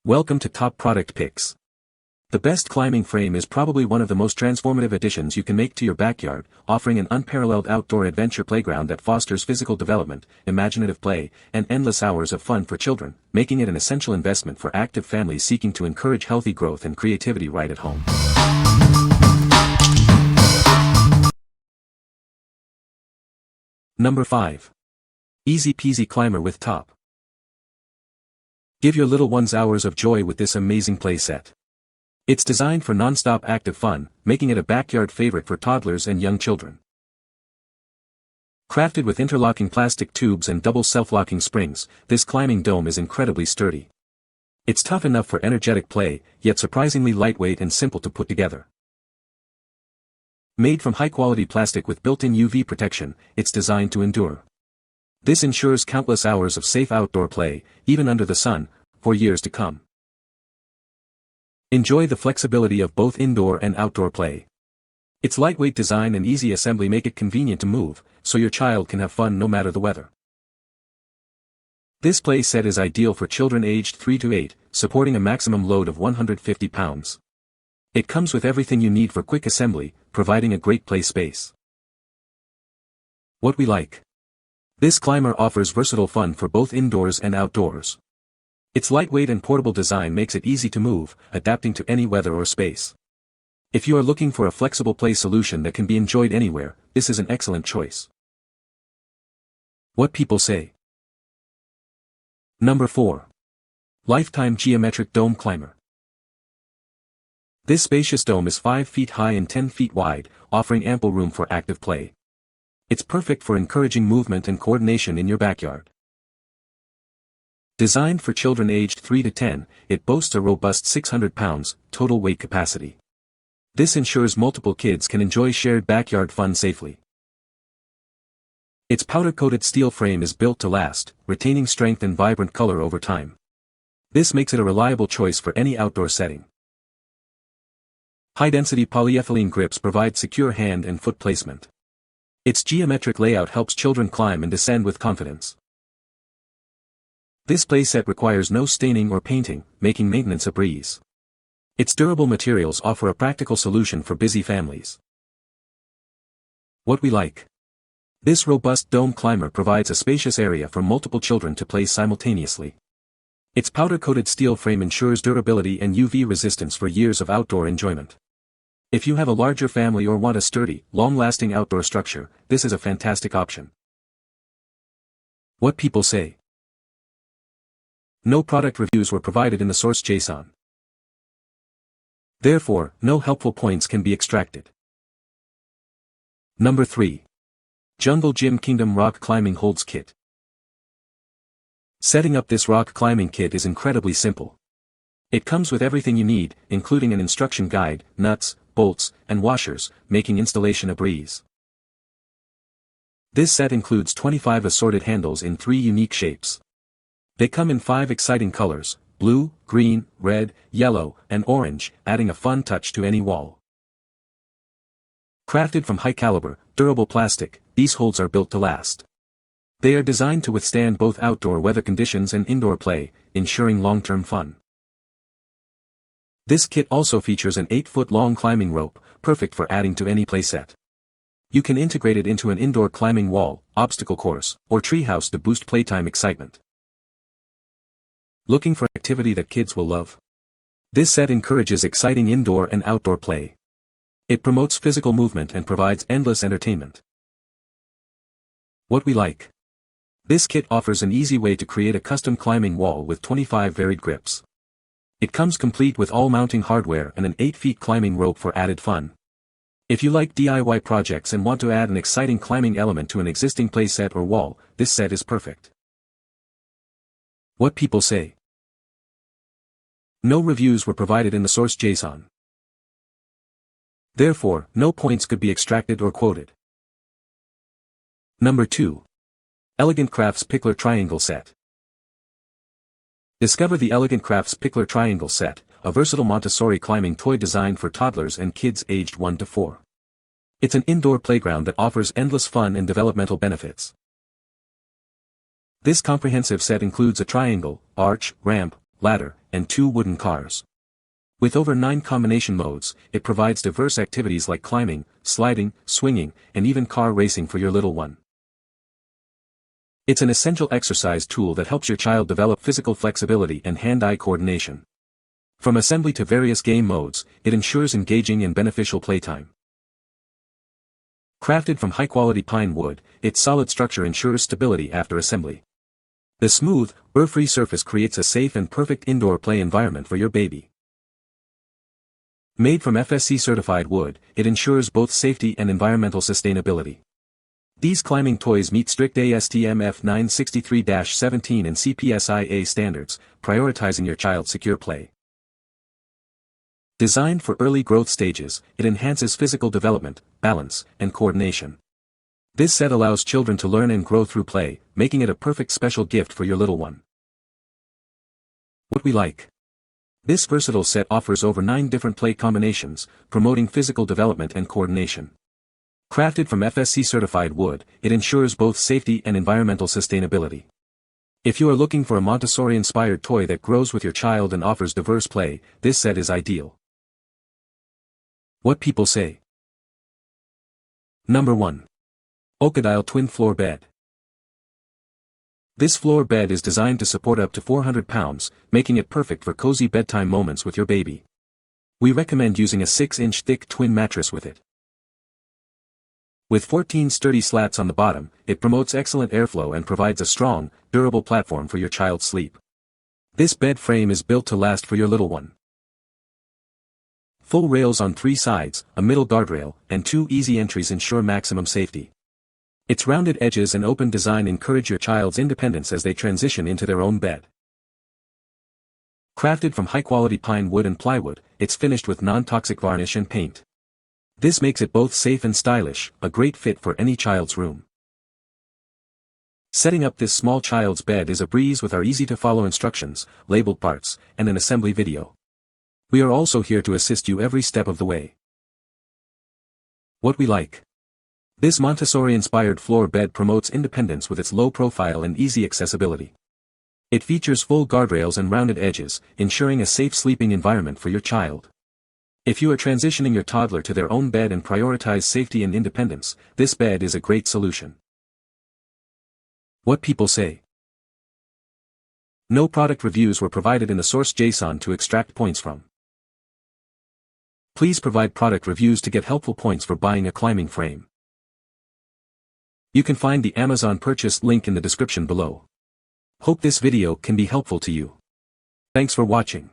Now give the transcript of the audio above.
Welcome to Top Product Picks. The best climbing frame is probably one of the most transformative additions you can make to your backyard, offering an unparalleled outdoor adventure playground that fosters physical development, imaginative play, and endless hours of fun for children, making it an essential investment for active families seeking to encourage healthy growth and creativity right at home. Number 5. Eezy Peezy Climber with Top. Give your little ones hours of joy with this amazing playset. It's designed for non-stop active fun, making it a backyard favorite for toddlers and young children. Crafted with interlocking plastic tubes and double self-locking springs, this climbing dome is incredibly sturdy. It's tough enough for energetic play, yet surprisingly lightweight and simple to put together. Made from high-quality plastic with built-in UV protection, it's designed to endure. This ensures countless hours of safe outdoor play, even under the sun, for years to come. Enjoy the flexibility of both indoor and outdoor play. Its lightweight design and easy assembly make it convenient to move, so your child can have fun no matter the weather. This play set is ideal for children aged 3 to 8, supporting a maximum load of 150 pounds. It comes with everything you need for quick assembly, providing a great play space. What we like. This climber offers versatile fun for both indoors and outdoors. Its lightweight and portable design makes it easy to move, adapting to any weather or space. If you are looking for a flexible play solution that can be enjoyed anywhere, this is an excellent choice. What people say. Number 4. Lifetime Geometric Dome Climber. This spacious dome is 5 feet high and 10 feet wide, offering ample room for active play. It's perfect for encouraging movement and coordination in your backyard. Designed for children aged 3 to 10, it boasts a robust 600 pounds total weight capacity. This ensures multiple kids can enjoy shared backyard fun safely. Its powder-coated steel frame is built to last, retaining strength and vibrant color over time. This makes it a reliable choice for any outdoor setting. High-density polyethylene grips provide secure hand and foot placement. Its geometric layout helps children climb and descend with confidence. This playset requires no staining or painting, making maintenance a breeze. Its durable materials offer a practical solution for busy families. What we like. This robust dome climber provides a spacious area for multiple children to play simultaneously. Its powder-coated steel frame ensures durability and UV resistance for years of outdoor enjoyment. If you have a larger family or want a sturdy, long-lasting outdoor structure, this is a fantastic option. What people say. No product reviews were provided in the source JSON. Therefore, no helpful points can be extracted. Number 3. Jungle Gym Kingdom Rock Climbing Holds Kit. Setting up this rock climbing kit is incredibly simple. It comes with everything you need, including an instruction guide, nuts, bolts, and washers, making installation a breeze. This set includes 25 assorted handles in 3 unique shapes. They come in 5 exciting colors: blue, green, red, yellow, and orange, adding a fun touch to any wall. Crafted from high-caliber, durable plastic, these holds are built to last. They are designed to withstand both outdoor weather conditions and indoor play, ensuring long-term fun. This kit also features an 8-foot-long climbing rope, perfect for adding to any playset. You can integrate it into an indoor climbing wall, obstacle course, or treehouse to boost playtime excitement. Looking for activity that kids will love? This set encourages exciting indoor and outdoor play. It promotes physical movement and provides endless entertainment. What we like. This kit offers an easy way to create a custom climbing wall with 25 varied grips. It comes complete with all mounting hardware and an 8-foot climbing rope for added fun. If you like DIY projects and want to add an exciting climbing element to an existing playset or wall, this set is perfect. What people say. No reviews were provided in the source JSON. Therefore, no points could be extracted or quoted. Number 2. ElegantCrafts Pikler Triangle Set. Discover the ElegantCrafts Pikler Triangle Set, a versatile Montessori climbing toy designed for toddlers and kids aged 1 to 4. It's an indoor playground that offers endless fun and developmental benefits. This comprehensive set includes a triangle, arch, ramp, ladder, and 2 wooden cars. With over 9 combination modes, it provides diverse activities like climbing, sliding, swinging, and even car racing for your little one. It's an essential exercise tool that helps your child develop physical flexibility and hand-eye coordination. From assembly to various game modes, it ensures engaging and beneficial playtime. Crafted from high-quality pine wood, its solid structure ensures stability after assembly. The smooth, burr-free surface creates a safe and perfect indoor play environment for your baby. Made from FSC-certified wood, it ensures both safety and environmental sustainability. These climbing toys meet strict ASTM F963-17 and CPSIA standards, prioritizing your child's secure play. Designed for early growth stages, it enhances physical development, balance, and coordination. This set allows children to learn and grow through play, making it a perfect special gift for your little one. What we like. This versatile set offers over 9 different play combinations, promoting physical development and coordination. Crafted from FSC-certified wood, it ensures both safety and environmental sustainability. If you are looking for a Montessori-inspired toy that grows with your child and offers diverse play, this set is ideal. What people say. Number 1. Ocodile Twin Floor Bed. This floor bed is designed to support up to 400 pounds, making it perfect for cozy bedtime moments with your baby. We recommend using a 6-inch thick twin mattress with it. With 14 sturdy slats on the bottom, it promotes excellent airflow and provides a strong, durable platform for your child's sleep. This bed frame is built to last for your little one. Full rails on 3 sides, a middle guardrail, and 2 easy entries ensure maximum safety. Its rounded edges and open design encourage your child's independence as they transition into their own bed. Crafted from high-quality pine wood and plywood, it's finished with non-toxic varnish and paint. This makes it both safe and stylish, a great fit for any child's room. Setting up this small child's bed is a breeze with our easy-to-follow instructions, labeled parts, and an assembly video. We are also here to assist you every step of the way. What we like. This Montessori-inspired floor bed promotes independence with its low profile and easy accessibility. It features full guardrails and rounded edges, ensuring a safe sleeping environment for your child. If you are transitioning your toddler to their own bed and prioritize safety and independence, this bed is a great solution. What people say. No product reviews were provided in the source JSON to extract points from. Please provide product reviews to get helpful points for buying a climbing frame. You can find the Amazon purchase link in the description below. Hope this video can be helpful to you. Thanks for watching.